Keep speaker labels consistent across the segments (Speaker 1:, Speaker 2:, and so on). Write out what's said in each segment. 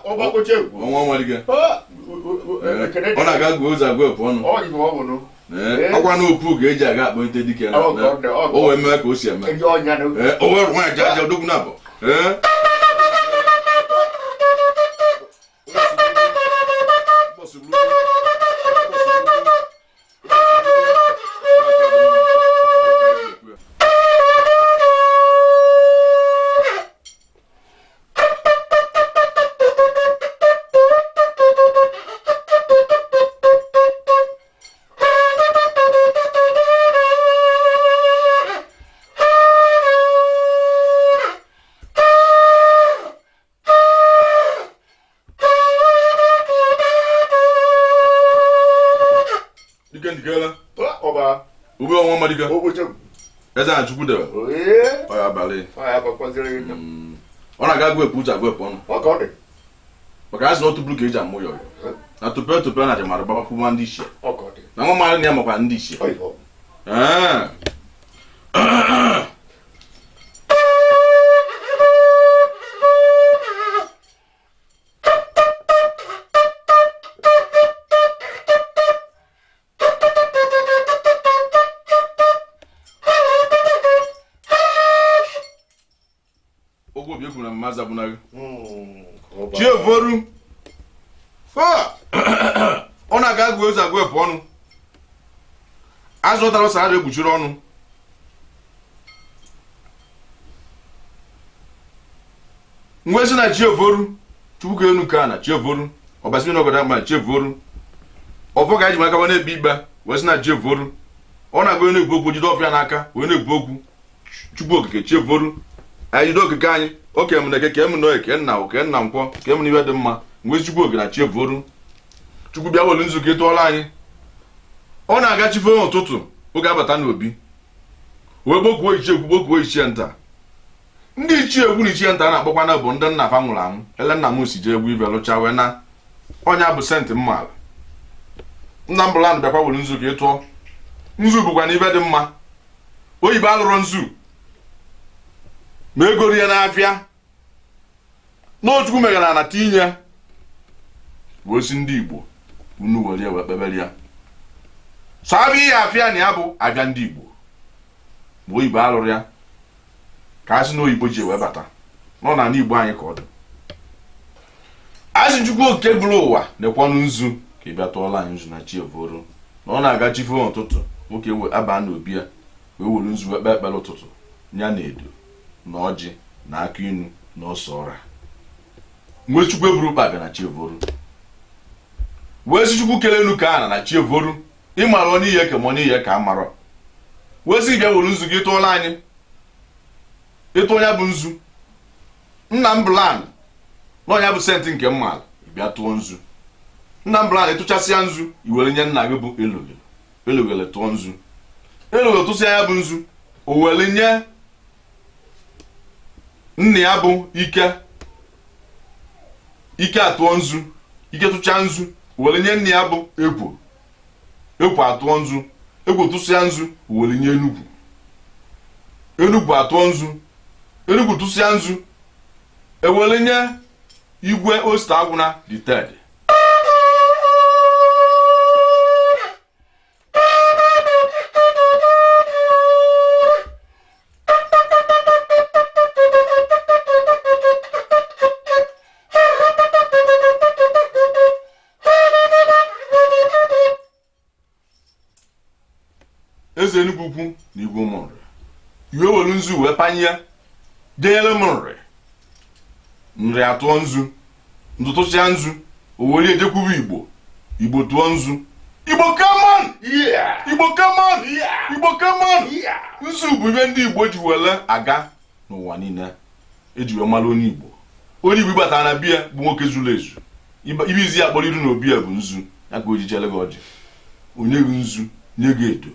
Speaker 1: ọnwa nwere ọ na-aga gụọ ụzọ agụ epu ọnụ ọkwa n'opu ga-eji aga akpọite dike na o wee mee ka o si eme o were nwaanyị ji aja odogwu na abụ eze a chukwu debe ọ ya abalị ọ na-aga agụ epu ụzọ agụ epu ọnụ maka azụ na otu bụrụ ka eji amụ ya na tupe na jamara gbapapụma ndị ichie na nwa mmadụ na ya makwa ndị ichie Chievoru ọ na-aga agụ ụzọ agụ epu ọnụ azụ ụtara ọsa a na-ekpuchiri ọnụ nwezi na Chievoru chukwu ka enu ka na Chievoru ọbasị n'obodo ma Chievoru ọfọ ka eji maka na-ekpe ikpe wezi na Chievoru ọ na-aga onye na-ekwu okwu jide ọfịa n'aka wee na-ekwu okwu chukwu okike Chievoru anyị jide okike anyị oke m na eke m na oke nna oke nna nkwọ ke m n'ihe dị mma mgbe chukwu oge na Chievoru chukwu bịa welu nzukọ ịtụọla anyị ọ na-aga chife ụtụtụ oge abata n'obi wee gbokwuo ichie ekwu gbokwuo ichie nta ndị ichie egwu na ichie nta na-akpọkwana bụ ndị nna fa nwụrụ anwụ ele nna m si jee egwu ibe lụcha wee na ọnya bụ senti mma nna m bụla bịakwa welu nzukọ ịtụọ nzu bụkwa na ibe dị mma oyibo alụrụ nzu ma ego rie n'afịa n'ochukwu megara na tinye bụ osi ndị Igbo unu were wee kpebere ya so abịa ihe afịa na ya bụ abịa ndị Igbo ma oyibo alụrụ ya ka a sị na oyibo ji wee bata nọ na ndị Igbo anyị ka ọ dị asị chukwu okike bụrụ ụwa na-ekwanụ nzu ka ị bịa tụọla anyị nzu na Chievoru na ọ na-aga chife ụtụtụ nwoke aba n'obi ya wee were nzu wee kpee ekpere ụtụtụ ya na edo na ọjị na akụ inu na ọsọ ọra mgbe chukwu eburu ụkpa bịa na Chievoru wee si chukwu kelee enu ka ana na Chievoru ịmara onye ihe ke ma onye ihe ka a marọ wee si bịa were nzu gị tụọla anyị ịtụ onye bụ nzu nna m bụlan na onye bụ senti nke mmadụ bịa tụọ nzu nna m bụlan ịtụchasịa nzu iwere nye nna gị bụ eloghele tụọ nzu eloghele tụsịa ya bụ nzu o were nye nna ya bụ ike atụọ nzu ike tụcha nzu were nye nna ya bụ ekwo atụọ nzu ekwo tụsịa nzu were nye enugwu atụọ nzu enugwu tụsịa nzu ewere nye igwe osta agwụna the third eze Enugu ukwu na igwe ụmụnri iwe welu nzu wee panye denyere m nri atụọ nzu ndụ tụsịa nzu o were ejekwuru Igbo tụọ nzu Igbo come on nzu bụ ihe ndị Igbo ji wele aga n'ụwa niile eji wee mara onye Igbo batara na biya bụ nwoke zuru ezu ibizi ya kpọrọ iru na obi ya bụ nzu ya ka o ji chere gị ọjị onye gị nzu nye gị edo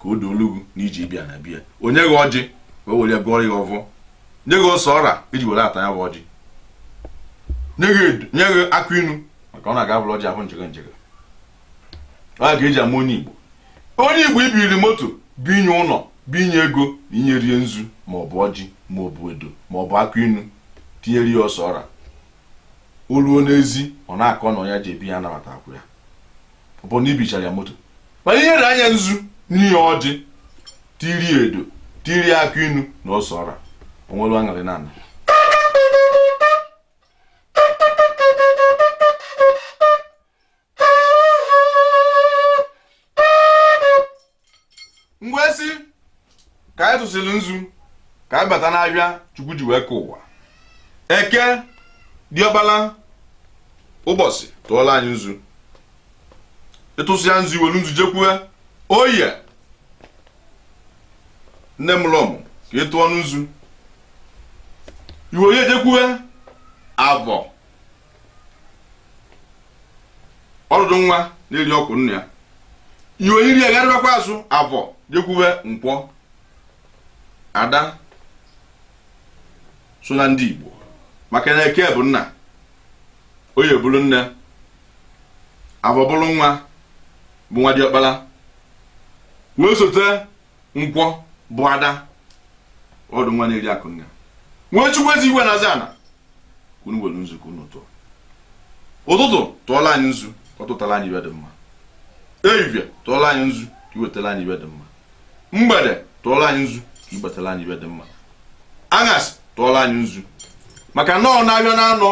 Speaker 1: ka o doolugu na iji bịa na bịa onye gị ọjị ka o were gụọrọ ya ọvọ nye gị ọsọ ọra iji were ata ya bụ ọjị nye gị akụ inu maka ọ na-aga abụrụ ọjị ahụ njege ọ ga eji ama onye Igbo ibiri moto binye ụlọ binye ego na inye rie nzu maọbụ ọjị maọbụ edo maọbụ akụ inu tinyere ya ọsọ ọra oluo n'ezi ọ na-akọ na ya ji ebi ya nabata akwụ ya ọ bụ na ibichara ya moto mana ihe dị anya nzu n'ihe ọjị tiri edo tiri akụ inu na ọsọ ọra onwelu aṅụrị na ana ngwesi ka anyị tụsịrị nzu ka anyị bata n'abịa Chukwu ji wee ka ụwa eke diọkpala ụbọchị tụọla anyị nzu ịtụsịa nzu iwelu nzu jekwue oye nne m lọmụ ka ị tụọ nzu iwe onye jekwue avọ ọdụdụ nwa na-eri ọkụ nna ya iwe iri agharịbakwa azụ avọ jekwue nkwọ ada so na ndị Igbo maka na eke bụ nna oye bụrụ nne avọ bụrụ nwa bụ nwa diọkpala wee sote nkwọ bụ ada ọdụ nwa na-eri akụ nna nwee Chukwu ezi iwe na-aza ana kwunu welu nzu ka unu tụọ ụtụtụ tụọla anyị nzu ka ọ tụtara anyị iwe dị mma ehihie tụọla anyị nzu ka iwetara anyị iwe dị mma mgbede tụọla anyị nzu ka iwetara anyị iwe dị mma anyasị tụọla anyị nzu maka nọọ na-abịa na anọ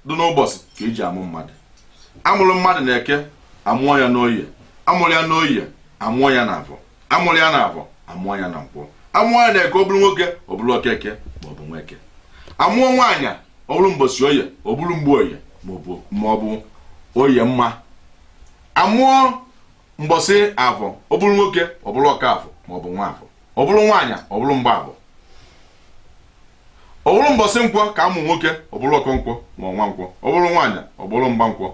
Speaker 1: dị n'ụbọchị ka eji amụ mmadụ amụrụ mmadụ na eke amụọ ya n'oye amụrụ ya n'oye amụọ ya na avọ amụrụ ya na avọ amụọ ya na nkwọ amụọ ya na eke ọ bụrụ nwoke ọ bụrụ okeke ma ọ bụ nweke amụọ nwaanyị ọ bụrụ mbosi oye ọ bụrụ mgbe oye ma ọ bụ oye mma amụọ mbosi avọ ọ bụrụ nwoke ọ bụrụ ọka avọ ma ọ bụ nwa avọ ọ bụrụ nwaanyị ọ bụrụ mgba avọ ọ bụrụ mbosi nkwọ ka amụ nwoke ọ bụrụ ọkọ nkwọ ma ọ nwa nkwọ ọ bụrụ nwaanyị ọ bụrụ mgba nkwọ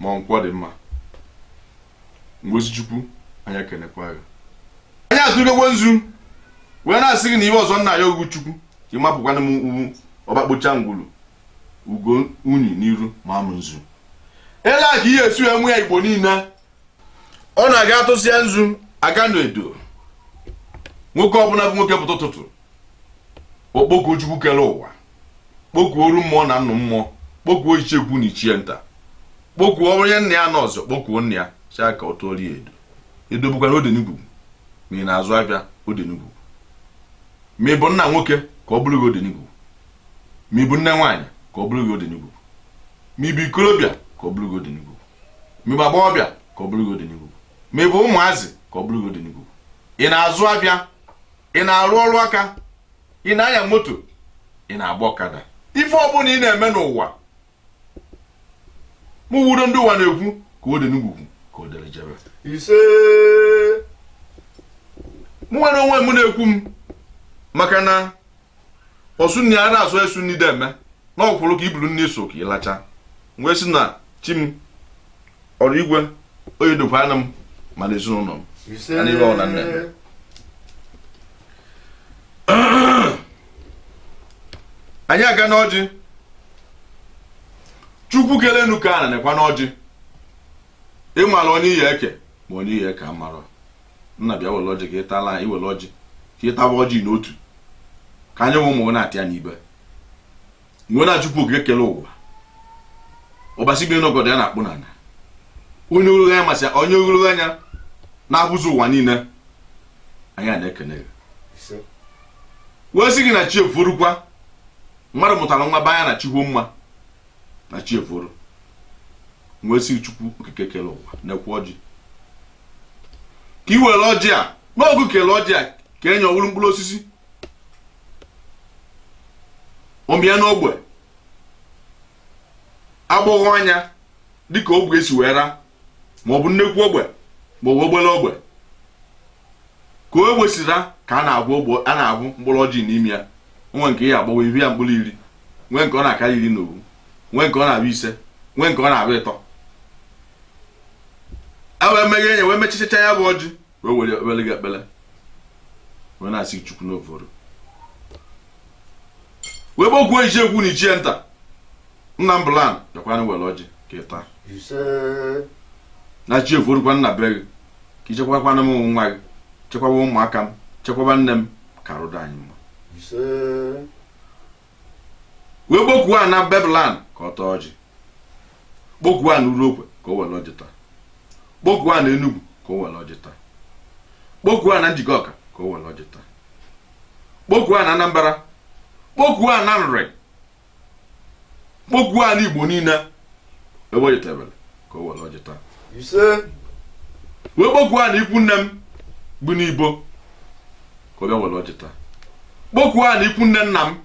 Speaker 1: ma nkwọ dị mma ngozi Chukwu anyị ekenekwa ya anyị atụregwo nzu wee na-asị gị na ihe ọzọ nna ya ogu Chukwu ka ịmapụkwana m uwu ọgbakpocha ngwulu ugo unyi n'iru ma amụ nzu ele a ka ihe esi enwe ya Igbo niile ọ na-aga atụsịa nzu aga n'edo nwoke ọbụla bụ nwoke pụta ụtụtụ okpokuo Chukwu kere ụwa kpokuo oru mmụọ na nnụ mmụọ kpokuo ichekwu na ichie nta kpokuo onye nna ya n'ọzọ kpokuo nna ya si aka ọ tụọrọ ya edo bụkwa na odenugwu ma ị na-azụ abịa odenugwu ma ị bụ nna nwoke ka ọ bụrụ gị odenugwu ma ị bụ nne nwaanyị ka ọ bụrụ gị odenugwu ma ị bụ ikolobịa ka ọ bụrụ gị odenugwu ma ị bụ agbọghọbịa ka ọ bụrụ gị odenugwu ma ị bụ ụmụazị ka ọ bụrụ gị odenugwu ị na-azụ abịa ị na-arụ ọrụ aka ị na-anya moto ị na-agba ọkada ife ọbụla ị na-eme n'ụwa mụ wudo ndị ụwa na-ekwu ka odenugwu ka o dere jebe ise mụ nwere onwe m na-ekwu m maka na ọsụ nni a na-asụ esu nni deme na ọkwụrụ ka iburu nni so ka ịlacha wee sị na chi m ọrụ igwe onye dokwa ana m ma na ezinụlọ m ana ibe ọ na nne m anyị aga n'ọjị Chukwu kelenu ka a na-ekwa n'ọjị ịmara onye iyi eke ma onye iyi eke amara nna bịa were ọjị ka ịtala anyị were ọjị ka ịtaba ọjị n'otu ka anyị nwe ụmụ na-atị ya n'ibe nwe na Chukwu oge kele ụwa ọbasi gị n'ọgọdọ ya na-akpụ n'ala onye ogologo anya masị onye ogologo anya na-abụzi ụwa niile anyị a na-ekene gị wee sị gị na chi eforukwa mmadụ mụtara nwa banya na chigwo mma na chi eforu wee sị Chukwu okike kele ụwa na-ekwu ọjị ka i were ọjị a n'oge kele ọjị a ka enye ọwụrụ mkpụrụ osisi ọmịa n'ogbe agbọghọ anya dịka ogbe esi wee ra ma ọ bụ nnekwu ogbe ma ọ bụ ogbele ogbe ka o gbesira ka a na-agwụ mkpụrụ ọjị n'ime ya nwe nke ya agbawa iri ya mkpụrụ iri nwee nke ọ na-akarị iri na owu nwee nke ọ na-abịa ise nwee nke ọ na-abịa ịtọ a wee meghe enye wee mechichacha ya bụ ọjị wee were gị ekpele wee na-asị Chukwu n'ovoru wee gbokwuo ichie ekwu na ichie nta nna m bụlan bịakwana were ọjị ka ịta na chi eforukwa nna be gị ka ichekwakwana m nwa gị chekwaba ụmụaka m chekwaba nne m ka arụdo anyị mma wee gbokwuo a na beblan ka ọ taa ọjị kpọkuo a na Urokwe ka o were ọjị taa, kpọkuo a na Enugu ka o were ọjị taa, kpọkuo a na Njikọka ka o were ọjị taa, kpọkuo a na Anambra, kpọkuo a na Nri, kpọkuo a na Igbo niile ewejitebere ka o were ọjị taa, wee kpọkuo a na ikwu nne m bụ n'Ibo ka ọ bịa were ọjị taa, kpọkuo a na ikwu nne nna m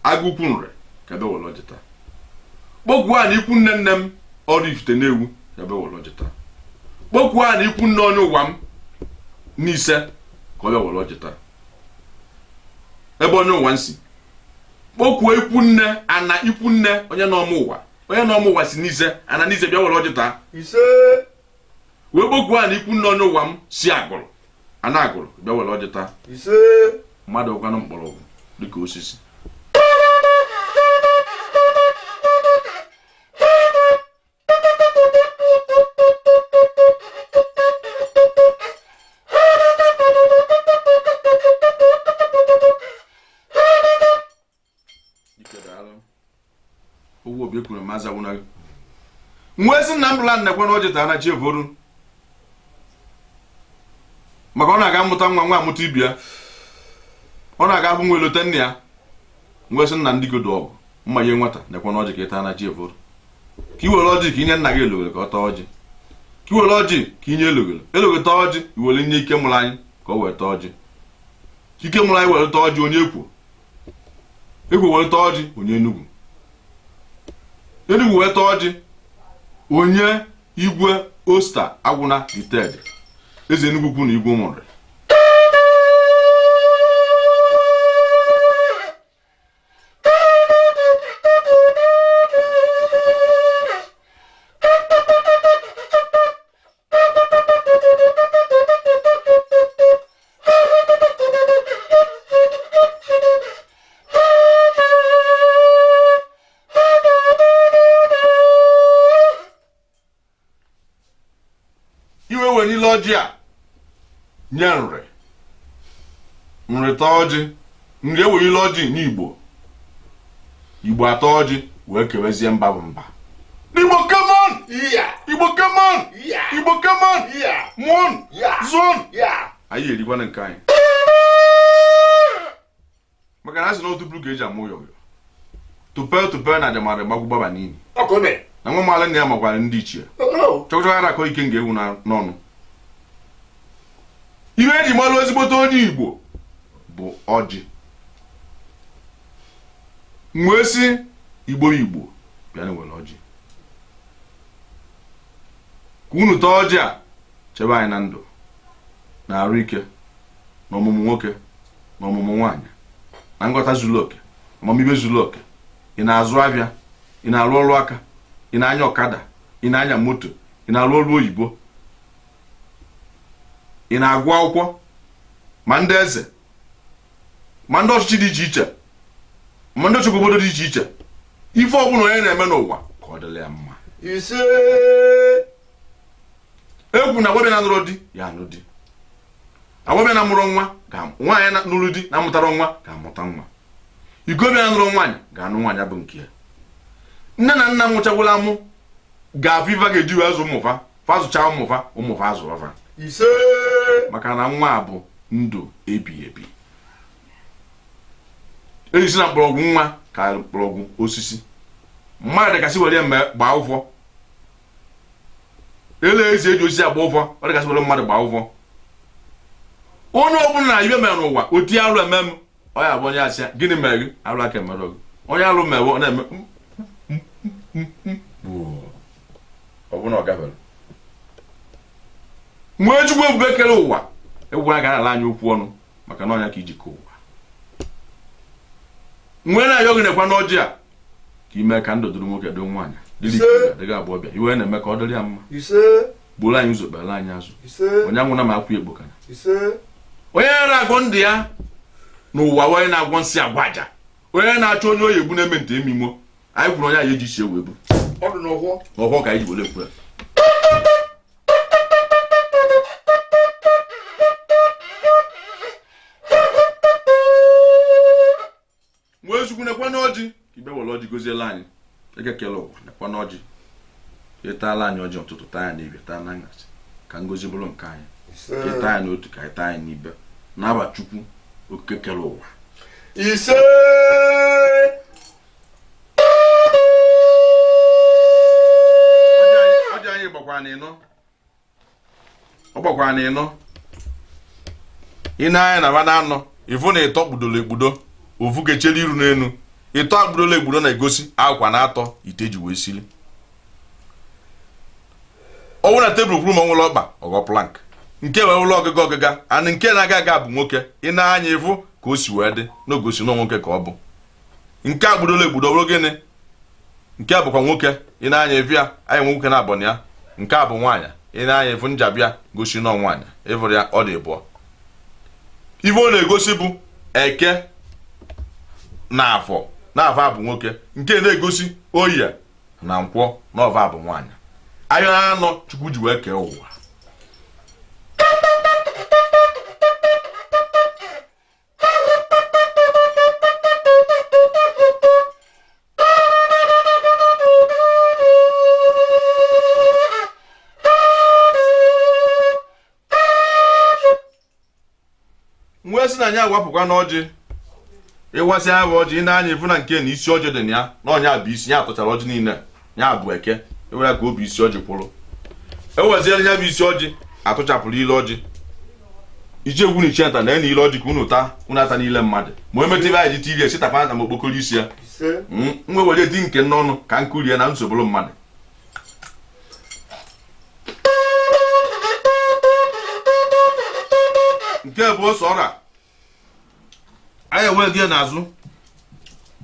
Speaker 1: Agụkwu Nri ka bịa were ọjị taa, kpọkuo a na ikwu nne nne m Oraifite Nnewu ka bịa were ọjị taa, kpọkuo a na ikwu nne onye ụwa m n'Ise ka ọ bịa were ọjị taa, ebe onye ụwa nsi kpọkuo ikwu nne ana ikwu nne onye n'ọmụ ụwa si n'Ise ana n'Ise bịa were ọjị taa, wee kpọkuo a na ikwu nne onye ụwa m si Agụrụ ana Agụrụ bịa were ọjị taa, mmadụ ụkwanụ mkpọrọgwụ dịka osisi. Owu obi ekwuru maza wuna nwe si nna m bụla nnekwe na ọjị taa na Chievoru maka ọ na-aga amụta nwa amụta ibi ya, ọ na-aga abụ nwa elote nne ya, nwe si nna ndị godo ọgụ mmanye nwata nekwe na ọjị ka ị taa na Chievoru, ka i were ọjị ka inye nna gị elogolo ka ọ taa ọjị, ka i were ọjị ka inye elogolo taa ọjị, iwere nye ike mụrụ anyị ka ọ wee taa ọjị, ka ike mụrụ anyị were taa ọjị onye ekwo were taa ọjị onye Enugu wee taa ọjị onye Igwe Osta Agwụna Gited eze Enugu kwu na Igwe Ụmụnri. Niile ọjị a nye Nri taa ọjị, Nri ewerile ọjị n'Igbo, Igbo ata ọjị wee kewezie mba bụ mba. Igbo come on! Igbo come on! Igbo come on! Mon! Zon! Anyị erikwana nke anyị. Maka na asị na otu bụrụ ka eji amụ yọyọ. Tupe na jamara gbagwu gbaba n'ili. Na nwa maala nna ya makwara ndị ichie. Chọkọchọ akọ ike nga ewu n'ọnụ. Iwe eji malụ ezigbote onye Igbo bụ ọjị. Mwee si Igbo bịa na were ọjị. Ka unu taa ọjị a chebe anyị na ndụ, na arụ ike, na ọmụmụ nwoke, na ọmụmụ nwaanyị, na nghọta zuru oke, amamihe zuru oke. Ị na-azụ ahịa, ị na-arụ ọrụ aka, ị na-anya ọkada, ị na-anya moto, ị na-arụ ọrụ oyibo, ị na-agụ akwụkwọ, ma ndị eze, ma ndị ọchịchị dị iche iche, ma ndị ọchịchị obodo dị iche iche, ife ọbụla onye na-eme n'ụwa ka ọ dịrị ya mma. Ekwu na agwabịa na nụrụ di ya anụ di, agwabịa na mụrụ nwa nwaanyị nụrụ di na mụtara nwa ga-amụta nwa, igobịa na nụrụ nwaanyị ga-anụ nwaanyị bụ nke ya. Nne na nna nwụchagwụla mụ ga-afụ ife ga-eji wee azụ ụmụfa, fazụcha ụmụfa azụ ọfa. Maka na nwa bụ ndụ ebi ebi. Ejisi na mkpọrọgwụ nwa ka mkpọrọgwụ osisi. Mmadụ dịkasị were gbaa ụfọ. Ele ezi eji osisi agba ụfọ, ọ dịkasị were mmadụ gbaa ụfọ. Onye ọbụla na ibe mere n'ụwa oti arụ eme m, ọ ya bụ onye asị gịnị mere gị arụ aka emere gị. Onye arụ mewe ọ na-eme ọ bụ na ọ gafere. Nwee Chukwu ebube kere ụwa egwukwara ga na-ala anyị okwu ọnụ maka na ọnya ka iji kee ụwa. Nwee na-ayọ gị nekwa n'ọjị a ka ime ka ndụ dụrụ nwoke dụ nwaanyị dịga abụọ bịa iwe na-eme ka ọ dịrị ya mma. Gburu anyị ụzọ kpere anyị azụ. Onye anwụna ma akwụ egbo kana. Onye na-agwọ ndị ya n'ụwa, onye na-agwọ nsị agwa aja, onye na-achọ onye oyi egbu na-eme nte emimo, anyị kwuru onye anyị eji chie wee bụ n'ọhụọ ka anyị ji were ekwure. Nwee Chukwu nekwa n'ọjị ka ibe were ọjị goziela anyị, ege kele ụwa nekwa n'ọjị ịtala anyị ọjị ụtụtụ taa ya n'ebie taa na anyasị ka ngozi bụrụ nke anyị ịta ya n'otu ka ịta anyị n'ibe n'aba Chukwu okike kere ụwa
Speaker 2: ise
Speaker 1: ọjị anyị gbakwara n'ịnọ ị na-anya na ba na-anọ ifu na ịtọ kpudoro ekpudo ofu kechere iru n'elu ịtọ akpudoro ekpudo na-egosi akwa na-atọ ite ji wee sili ọnwụ na tebụl kwuru ma nwụlọ ọkpa ọghọ plank nke wee ụlọ ọgịga ọgịga and nke na-aga aga bụ nwoke ị na-anya ifu ka o si wee dị n'ogosi na nwoke ka ọ bụ nke akpudoro ekpudo bụrụ gịnị nke a bụkwa nwoke ị na-anya evi ya anyị nwoke na-abọ ya nke a bụ nwaanyị ị na-anya efu njabịa gosi na nwaanyị ịvụrụ ya ọ dị bụọ ife ọ na-egosi bụ eke na afọ bụ nwoke nke na-egosi oyi na nkwọ na ọva bụ nwaanyị anya anọ Chukwu ji wee kee ụwa wee sị na anyị agwapụkwa n'ọjị ịwasị ya bụ ọjị ị na-anya ifu na nke na isi ọjị dị na ya na ọnya bụ isi ya atụchara ọjị niile ya bụ eke ewere ka obi isi ọjị kwụrụ eweziere ya bụ isi ọjị atụchapụrụ ile ọjị iji egwu na iche nta na ile ọjị ka unu ata niile mmadụ ma emetụ ebe anyị ji tirie sitakwa na ma okpokoro isi ya nwe were di nke n'ọnụ ka nkurie na nsoboro mmadụ nke bụ ọsọ ọra anyị enwe gị n'azụ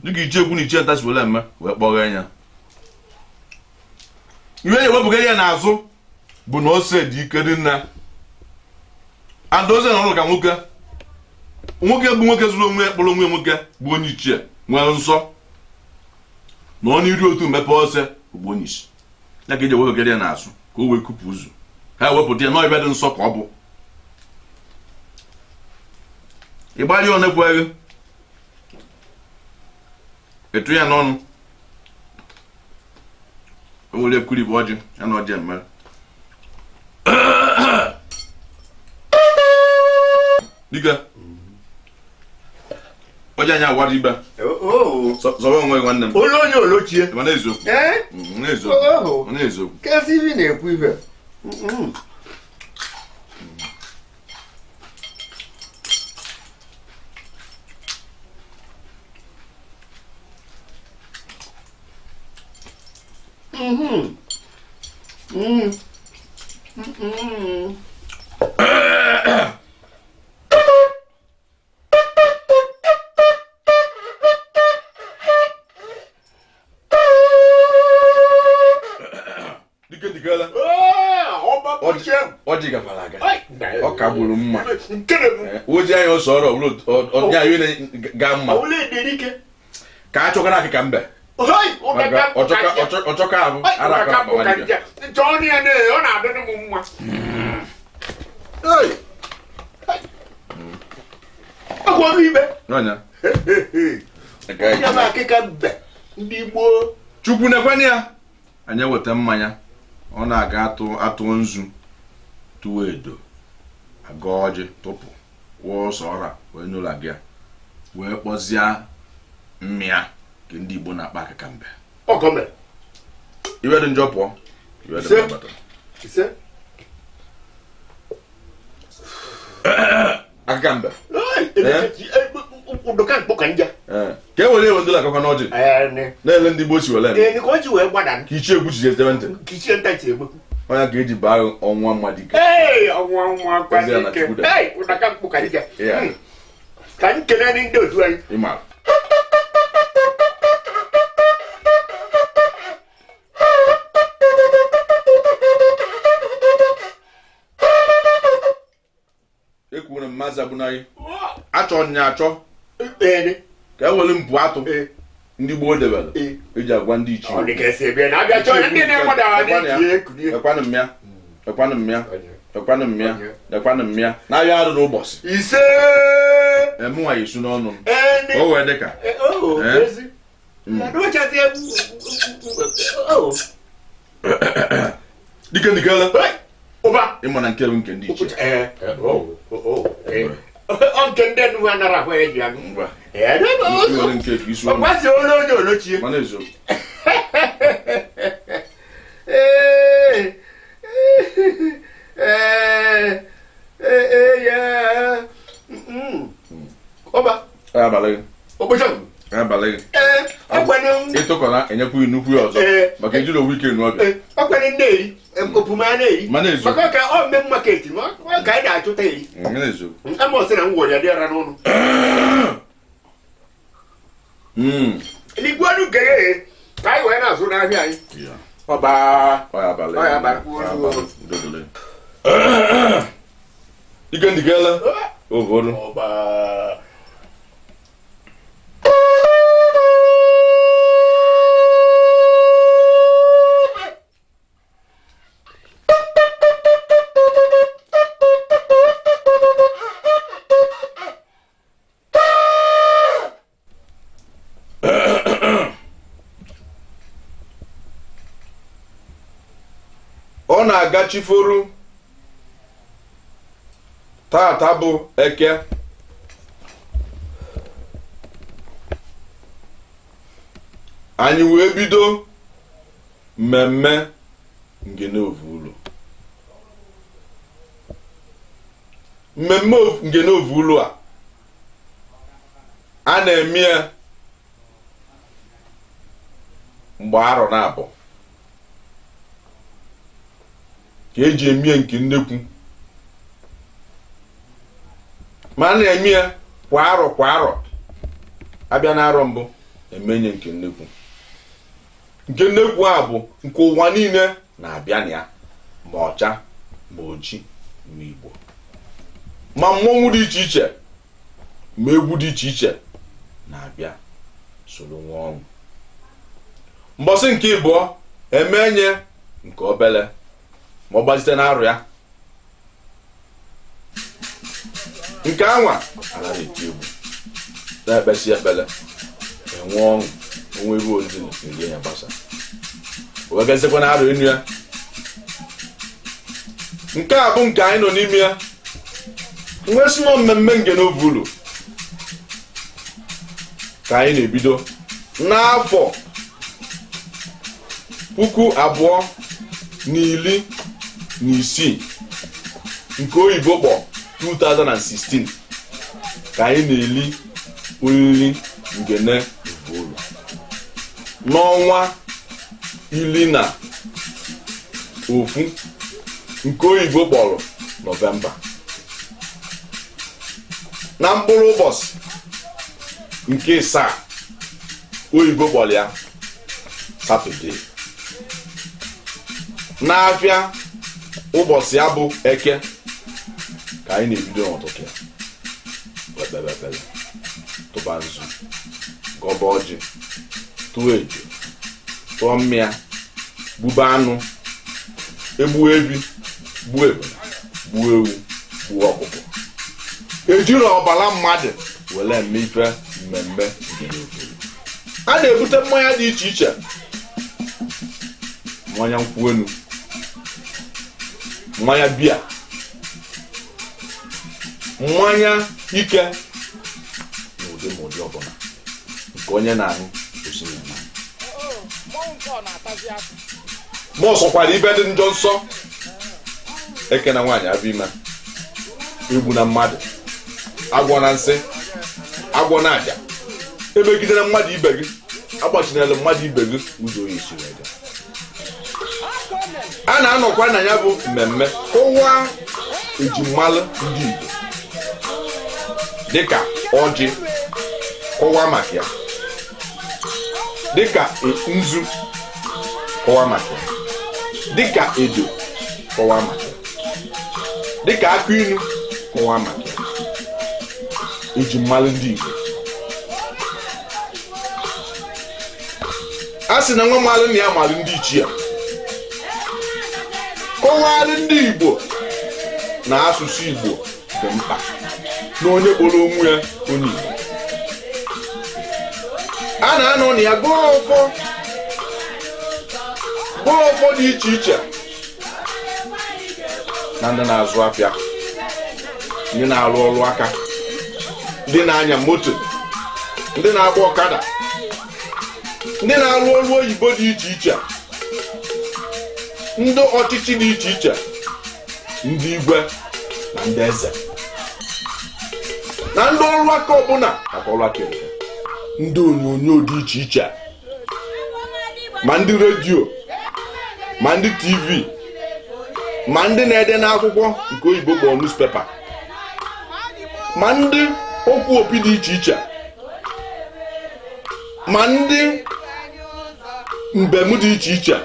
Speaker 1: dịka iji egwu na iche nta si were eme wee kpọghee ya ihe na-ewepụgara ya n'azụ bụ na ose dị ike dị nna and ose na ọrụ ka nwoke bụ nwoke zụrụ onwe kpọrọ onwe nwoke bụ onye ichie nwere nsọ na ọ n'iri otu mmepe ose bụ onye isi ya ka eji ewepụgara ya n'azụ ka o wee kupụ ụzọ ha ewepụta ya n'ọbịa dị nsọ ka ọ bụ ịgbalị ọ na-ekweghị etu ya n'ọnụ o were ekuri bụ ọjị ya na ọjị eme dịka ọjị anyị agwara ibe zọba onwe nwanne m
Speaker 2: onye olochie
Speaker 1: mana eziokwu
Speaker 2: kasị ibi na-ekwu ibe
Speaker 1: ọjị gafara aga ọ ka gburu mma oji anya ọsọ ọrụ ọnya ihe ga mma ka a chọkara akịka mbe ọchọka ahụ ara aka Chukwu na-ekwenye ya anyị weta mmanya ọ na-aga atụ nzu tụwa edo aga ọjị tụpụ kwụọ ọsọ ọra wee n'ụlọ gị wee kpọzie mmịa ka ndị Igbo na-akpa akịka mbe iwe dị njọ pụọ iwe dị mbata akịka mbe ka e were ewe ndị akakwa n'ọjị na-ele ndị Igbo si wele ka ichie egwu chi ezebe ntị onye ka eji baa ọnwa mmadụ ike
Speaker 2: ka anyị kelee ndị otu anyị
Speaker 1: ịmara ekwuru mmazi abụnaghị achọ nya achọ ka e were mpụ atụ ndị Gboo debere eji agwa ndị ichie ekwanụ mmịa na-abịa arụ n'ụbọchị
Speaker 2: ise
Speaker 1: emenwa yesu n'ọnụ m o wee dịka dike ndikala
Speaker 2: ụba
Speaker 1: ịma na nke bụ nke ndị iche
Speaker 2: nke ndị enu anara ahụ eji agụ
Speaker 1: ngwa nke isi
Speaker 2: ọgbasi onye olochie
Speaker 1: mana ezo
Speaker 2: ọba
Speaker 1: abalị
Speaker 2: okpochakwu
Speaker 1: abalị
Speaker 2: ọkwanụ
Speaker 1: ịtụkọla enyekwu nnukwu ya ọzọ maka ejiri owu ike n'ọbịa
Speaker 2: ọkwanụ nne-eri opuma na-eri
Speaker 1: mana ezo
Speaker 2: maka ka ọ mme maketi ka anyị na-achụta eri
Speaker 1: mana ezo
Speaker 2: amọsị na ngwọrọ ya dị ara n'ụlọ eligwenu geye ka anyị wee na-azụ n'ahịa anyị ọba
Speaker 1: ike ndikala ovoru
Speaker 2: ọba
Speaker 1: ọ na-agachifuru tata bụ eke anyị wee bido mmemme Ngene Ovu-Ulu. Mmemme Ngene Ovu-Ulu a na-eme ya mgbe arọ na-abụ ka eji eme nke nnekwu ma a na-eme ya kwa arọ abịa n'arọ mbụ emenye nke nnekwu a bụ nke ụwa niile na-abịa na ya ma ọcha ma oji ma Igbo ma mmọnwụ dị iche iche ma egwu dị iche iche na-abịa soro nwa ọṅụ. Mbọsị nke ịbụọ emenye nke obele ma ọ gbazite n'arụ ya nke anwa ala na-eti egwu na-ekpesi ekpele enwe ọṅụ onwe ebe oriri na nri ya gbasa wee gazikwa n'arụ enu ya. Nke a bụ nke anyị nọ n'ime ya nwee si mmemme Ngene Ovu-Ulu ka anyị na-ebido n'afọ 2016 nke oyibo kpọ 2016 ka anyị na-eli oriri Ngene Ovu-Ulu n'ọnwa 11 nke oyibo kpọrọ Nọvemba. Na mkpụrụ ụbọchị nke 7 oyibo kpọrọ ya Satọde. N'afịa ụbọchị ya bụ eke ka anyị na-ebido n'ụtụtụ ya wekpere ekpere tụba nzu gọba ọjị tụọ ejo tụọ mmịa gbuba anụ egbuo ebi gbuo ebule gbuo ewu gbuo ọkụkọ ejiri ọbara mmadụ were eme ife mmemme Ngene Ovu-Ulu. A na-ebute mmanya dị iche iche, mmanya nkwụ enu, mmanya biya, mmanya ike n'ụdị ma ụdị ọbụla nke onye na-aṅụ osimiri na ma ọ sọkwara ibe dị njọ nsọ eke na nwaanyị abụ ime egbu na mmadụ agwọ na nsị agwọ na aja emegidere mmadụ ibe gị agbachinela mmadụ ibe gị ụzọ oyi isi wee gaa. A na-anọkwa na ya bụ mmemme kọwaa ejimmalụ ndị Igbo dịka ọjị kọwaa maka ya, dịka nzu kọwaa maka ya, dịka edo kọwaa maka ya, dịka akụ inu kọwaa maka ya. Ejimmalụ ndị Igbo a sị na nwa mmalụ na ya malụ ndị ichie kọwalụ ndị Igbo na asụsụ Igbo dị mkpa na onye kpọrọ onwe ya onye Igbo. A na-anọ na ya ụlọ ụfọdụ iche iche na ndị na-azụ afịa, ndị na-arụ ọrụ aka, ndị na-anya moto, ndị na-agba ọkada, ndị na-arụ ọrụ oyibo dị iche iche, ndị ọchịchị dị iche iche, ndị igwe na ndị eze, na ndị ọrụ aka ọbụla maka ọrụ aka eke, ndị onyonyo dị iche iche, ma ndị redio, ma ndị TV, ma ndị na-ede n'akwụkwọ nke oyibo bụ newspaper, ma ndị okwu opi dị iche iche, ma ndị mbem dị iche iche.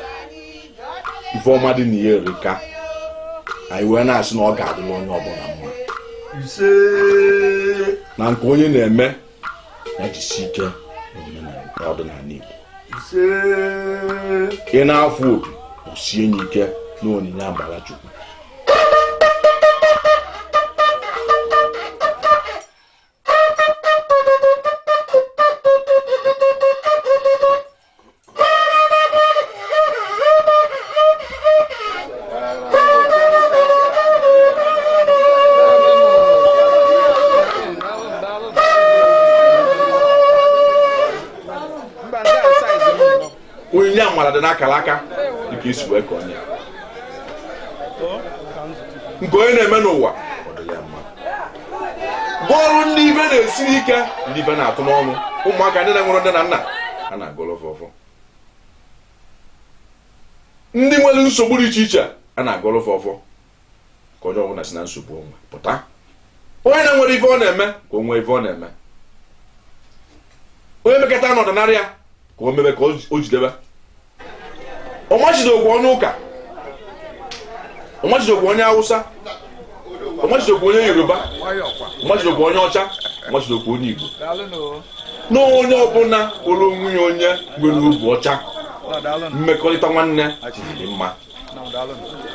Speaker 1: Ifeọma dị na ihe erika, anyị wee na-asị na ọ ga-adịla onye ọbụla mma na nke onye na-eme ya jisi ike n'ọdịnala Igbo. Ị na-afụ opi osie nye ike na onyinye Agbala Chukwu. Onyinye amara dị n'akara aka dịka isi wee ka onye nke onye na-eme n'ụwa ọ dị ya mma. Bụ ọrụ ndị ibe na-esiri ike, ndị ibe na-atụ n'ọnụ, ụmụaka ndị na-enwere nne na nna a na-agọrọ fọfọ, ndị nwere nsogbu dị iche iche a na-agọrọ fọfọ ka onye ọbụla si na nsogbu onwe pụta. Onye na-enwere ife ọ na-eme ka o nwee ife ọ na-eme, onye mekata n'ọdịnarị ya ka o mebe ka o jidebe. Ọmachidokwu onye ụka, ọmachidokwu onye Hausa, ọmachidokwu onye Yoruba, ọmachidokwu onye ọcha, ọmachidokwu onye Igbo, na onye ọbụla ụlọ onwe ya onye nwere obi ọcha, mmekọrịta nwanne dị mma.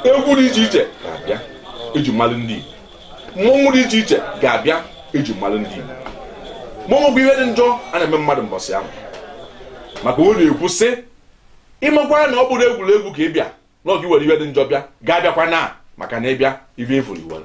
Speaker 1: Egwu dị iche iche ga-abịa eji mmalụ ndị Igbo, mmọnwụ dị iche iche ga-abịa eji mmalụ ndị Igbo. Mmọnwụ bụ ihe dị njọ a na-eme mmadụ mbọsị ahụ, maka o na-ekwu sị ịmakwara na ọ bụrụ egwuregwu ka ị bịa n'oge iwere ihe dị njọ bịa ga-abịakwa na maka na ịbịa ibe evuru iwere.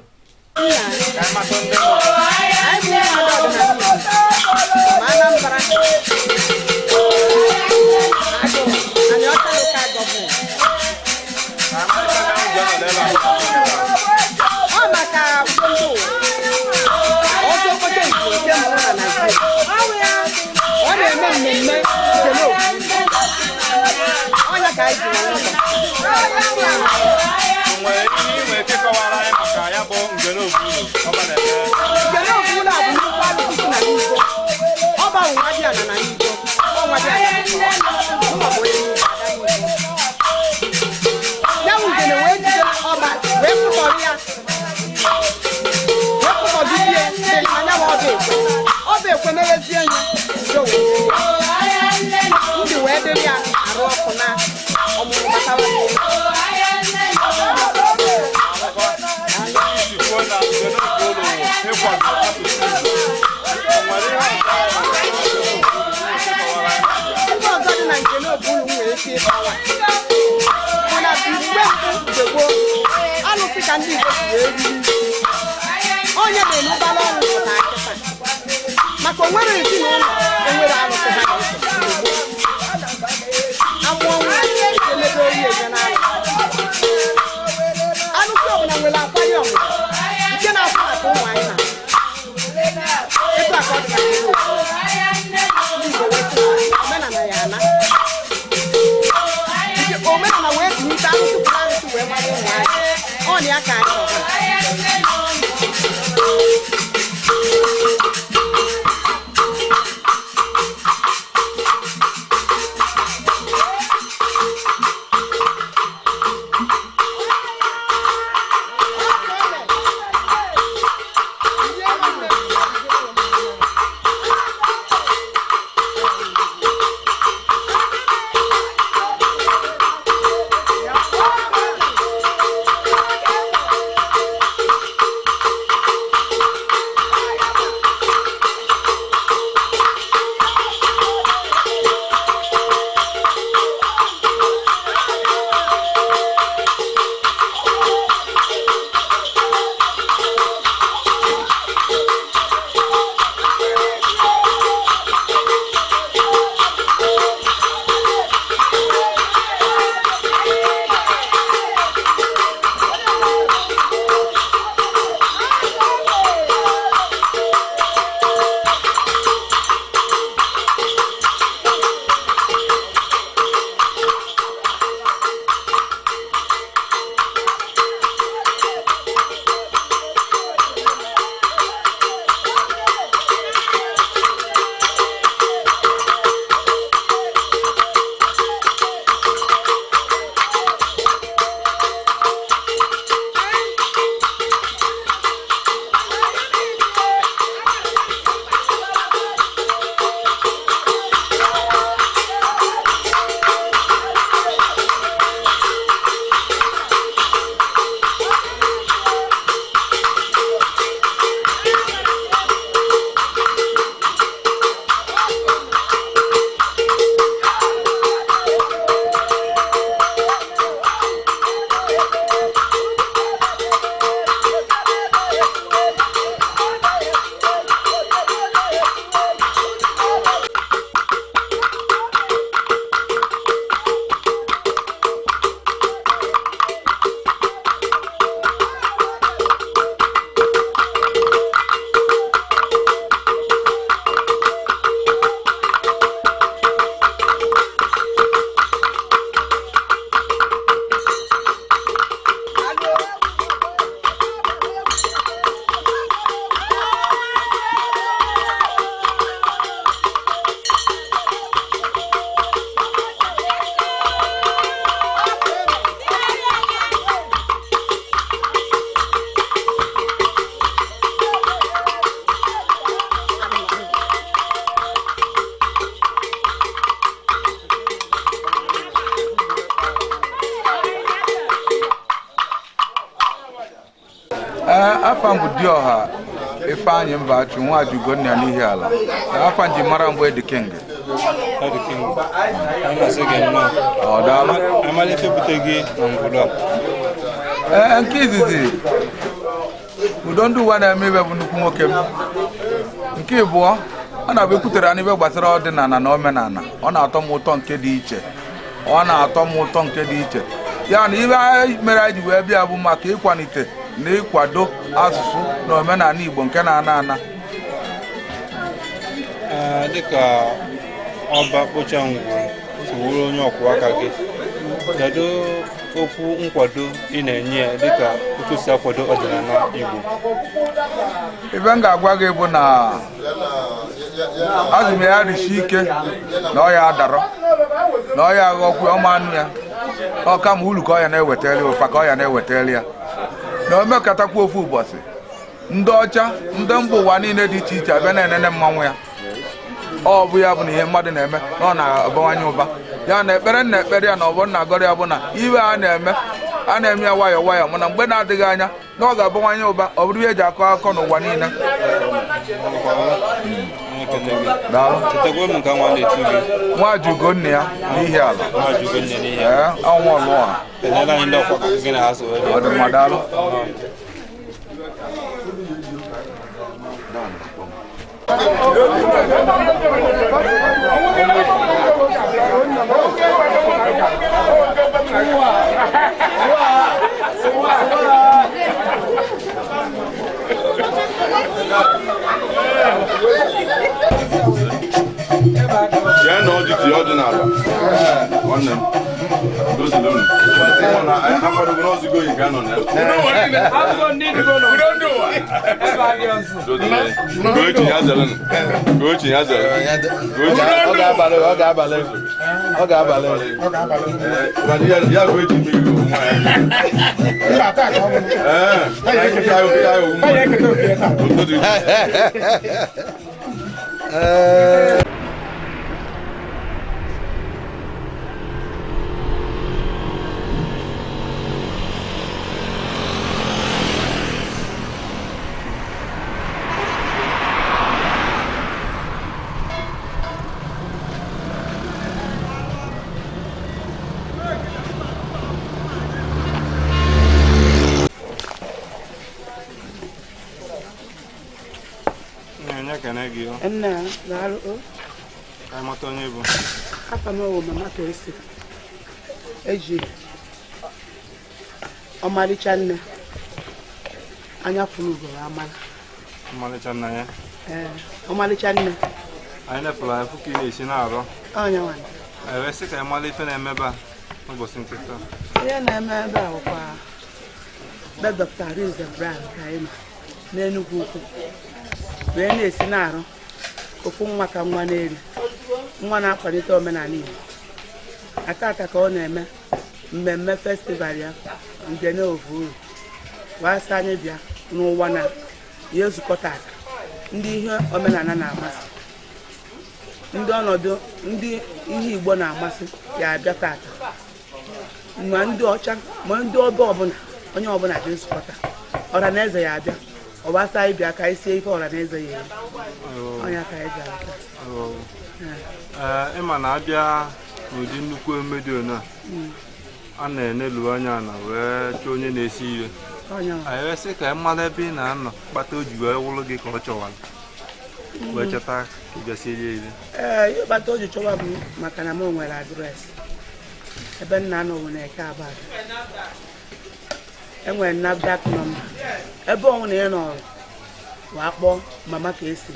Speaker 3: Afam bụ Dioha Ifeanyị Mbachu nwa Ugonna n'ihi ala. Afam ji mara mgbe the king. Ọ daalụ.
Speaker 4: Amalite bute gị na ngwụrụ
Speaker 3: a. Nke izizi udo ndị ụwa na-eme ibe bụ nnukwu nwoke m. Nke ịbụọ ọ na-abụ ekwutere n'ibe gbasara ọdịnala na omenala. Ọ na-atọ m ụtọ nke dị iche. Ya na ibe mere anyị ji wee bịa bụ maka ịkwalite na ịkwado asụsụ na omenala Igbo nke na-ana ana.
Speaker 4: Dịka ọba kpocha ngwu wuru onye ọkwụ aka gị, kedu okwu nkwado ị na-enye ya dịka otu si akwado ọdịnala Igbo?
Speaker 3: Ibe m ga-agwa gị bụ na azụ m ya risi ike na ọ ya adarọ na ọ ya aghọkwu ọma anụ ya ọ ka ma ulu ka ọ ya na-ewetali ụfa ka ọ ya na-ewetali ya na omekatakwa ofu ụbọchị ndị ọcha ndị mba ụwa niile dị iche iche abịa na-enene mmanwụ ya. Ọ bụ ya bụ na ihe mmadụ na-eme na ọ na-abawanye ụba ya na ekpere na ekpere ya na ọbụ na agọrọ ya bụ na iwe a na-eme ya nwayọọ nwayọọ mana mgbe na-adịghị anya na ọ ga-abawanye ụba ọ bụrụ ihe eji akọ akọ n'ụwa niile. Nwa Ugonna ya n'ihi ala ọnwa ọlụọha ọ dị mma daalụ.
Speaker 1: Ya na ọjị ọdịnala nwanne m dozilonu na akwadogo n'ọzụgo yi ga nọ na gochi ya zere ọ ga-abalị ya bụ eji mmiri nwa ya
Speaker 5: Nna, daalụ.
Speaker 4: Ka mata onye bụ.
Speaker 5: Afa m bụ Mama Kesi. Eji ọmalịcha nne anya furu ugoro amala.
Speaker 4: Ọmalịcha nna ya.
Speaker 5: Ọmalịcha nne.
Speaker 4: Anyị lepụrụ afụ ka ị na-esi na-arọ.
Speaker 5: Onye nwanne.
Speaker 4: Wee sị ka ịmala ife na-eme ebe a n'ụbọchị nke taa.
Speaker 5: Ihe na-eme ebe a bụkwa be Dr. Rinze Brown ka anyị nọ n'Enugwu Ukwu. Wee na-esi na-arụ ofu nwa ka nwa n'elu nwa na-akwalite omenala Igbo. Atata ka ọ na-eme mmemme festival ya Ngene Ovu-Ulu wasa anyị bịa n'ụwa na ya ezukọta aka ndị ihe omenala na-amasị ndị ọnọdụ ndị ihe Igbo na-amasị ya abịa tata ma ndị ọcha ma ndị ọba ọbụla onye ọbụla dị nzukọta ọra na eze ya abịa ọbasa anyị bịa ka anyị sie ife ọra na eze ya eri onye ka anyị bịara
Speaker 4: ịma na abịa n'ụdị nnukwu emediona a na-enelu anya na wee chọọ onye na-esi ihe anyị wee sị ka ị mara ebe ị na-anọ kpata o ji wee wụrụ gị ka ọ chọwara wee chọta ka ị bịasirie ire.
Speaker 5: Ihe kpata o ji chọwa bụ maka na m nwere adreesị ebe nna nọ bụ na Eke Abada enwere NAFDAC nọmba ebe ọnwụ na ị nọrọ wee kpọọ Mama Kesi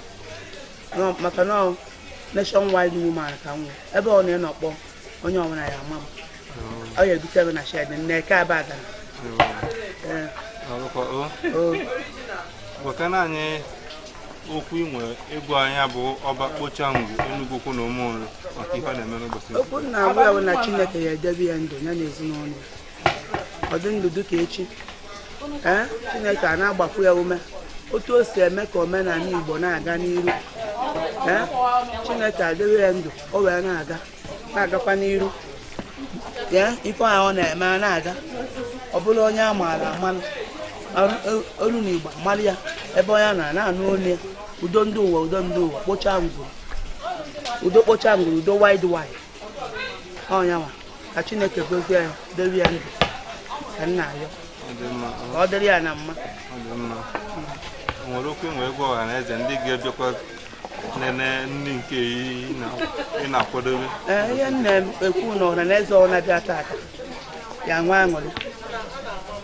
Speaker 5: maka na nationwide woman ka nwe ebe ọ na ị nọ kpọọ onye ọbụla ya ama m ọ ya ebutere na shed na Eke Abada.
Speaker 4: Gwakana anyị okwu inwe egwu anya bụ ọba kpocha ngwu Enugu Ukwu na Ovu-Ulu maka ihe na-eme n'ụbọchị.
Speaker 5: Okwu na-agwa ya bụ na Chineke ya edebe ya ndụ ya na ezinụlọ ọ dị ndụ dịka echi Chineke a na-agbapụ ya ume otu o si eme ka omenala Igbo na-aga n'iru Chineke adịghị ya ndụ o wee na-agakwa n'iru ife ahụ ọ na-eme na-aga ọ bụla onye a maara amalụ olu na Igbo mara ya ebe onye na-anụ onye udo ndị ụwa kpochaa ngwuru udo kpochaa ngwuru udo wide ọnya ma ka Chineke gozie ya debe ya ndụ ka nna ya ka ọ dịrị ya na mma
Speaker 4: o nwere okwu nwere gwa ọha na eze ndị ga-ebịakwa nene nri nke ị na-akwadobe
Speaker 5: ihe nna ekwu na ọha na eze ọ na-abịa tata ya nwa aṅụrị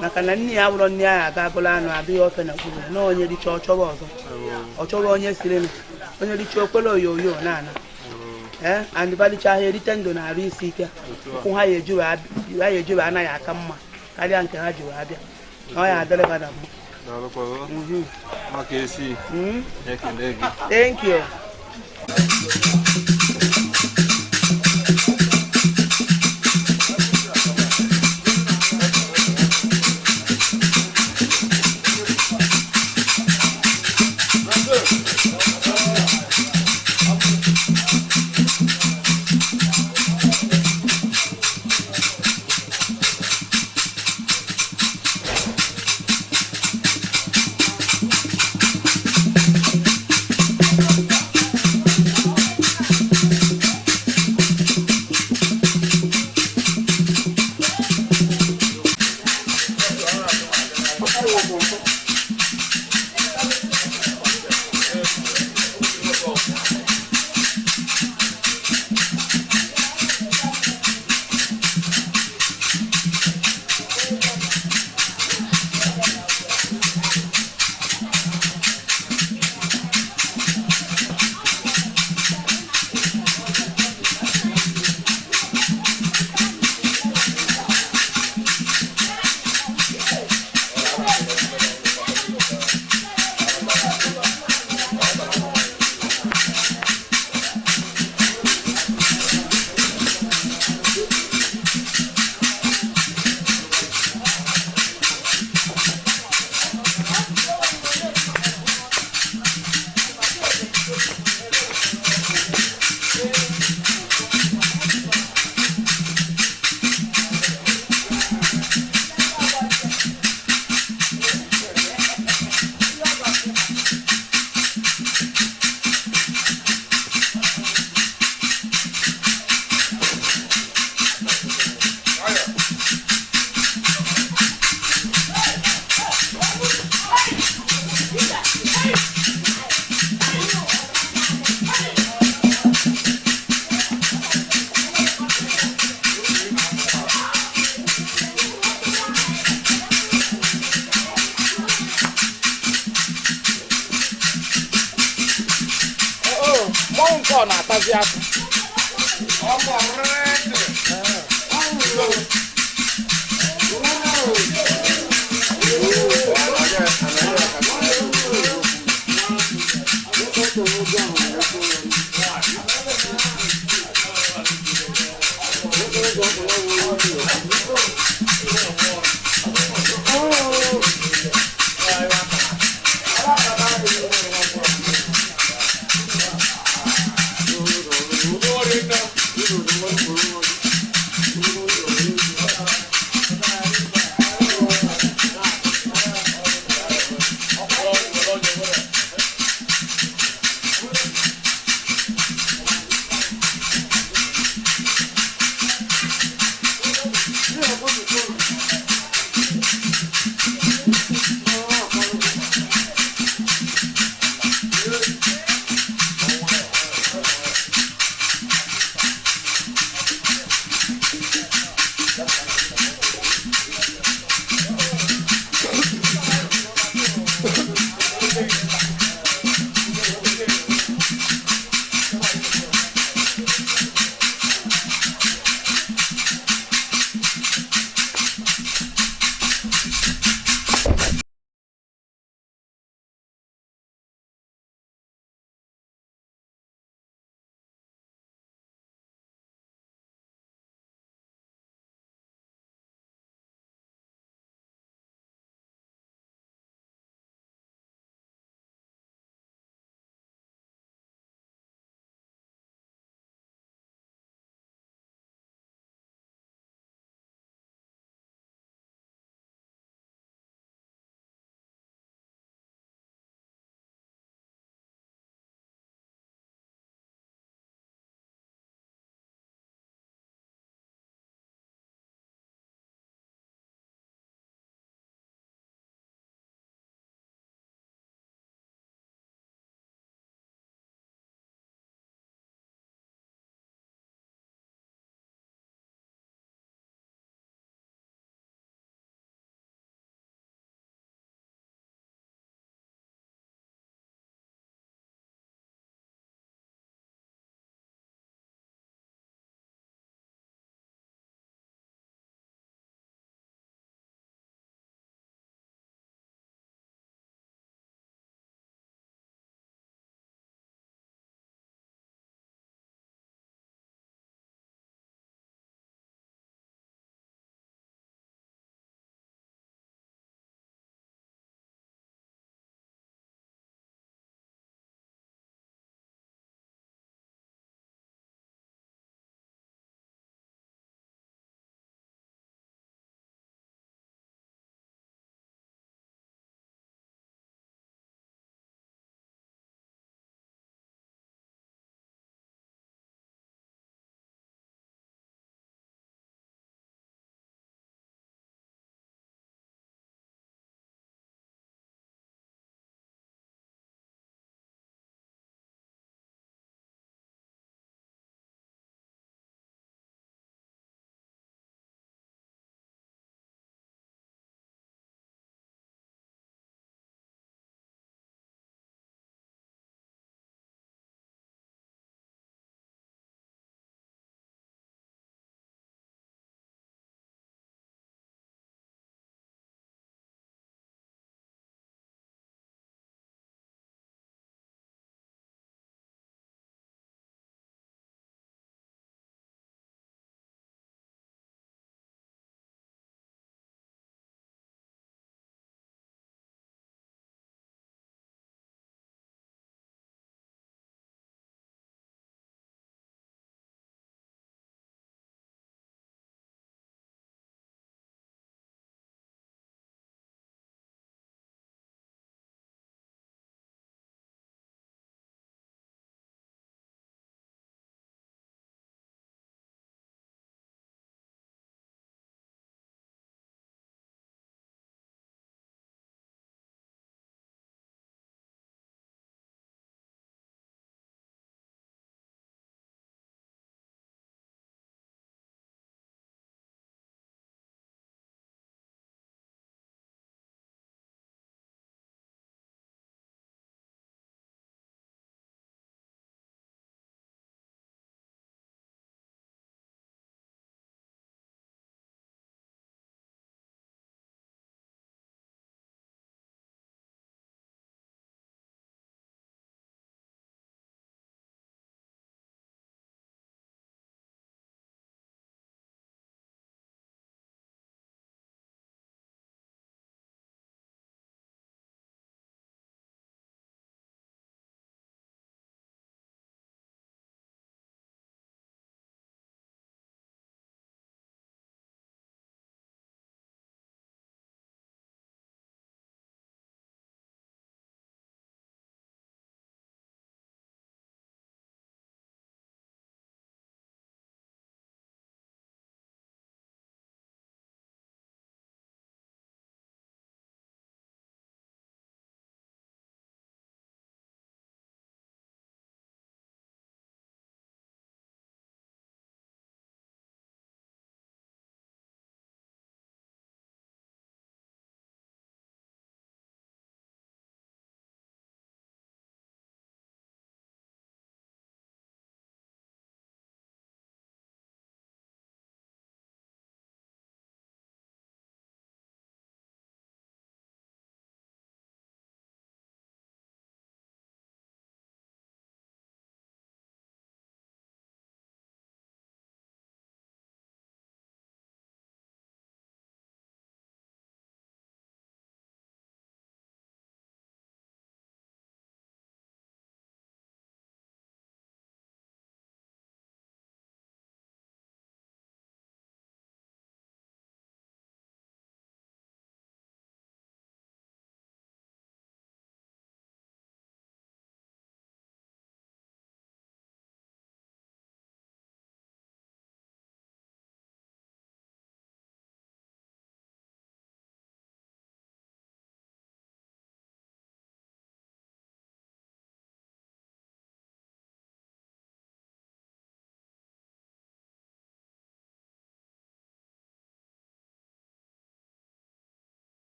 Speaker 5: maka na nne ya bụrụ nne ya aga agụla anụ adịghị ofe na kwuru na onye richa ọchọrọ ọzọ ọ chọrọ onye siri onye richa okwere oyoyo na-ana andịbalicha ha erite ndụ na-arụ isi ike ụkwụ ha ya ejiwe anaghị aka mma karịa nke ha ji wee abịa na ọ ya adịrịba na mma.
Speaker 4: maka esi ekele gị.
Speaker 5: Thank you.
Speaker 2: Ọ na-atazi akụ.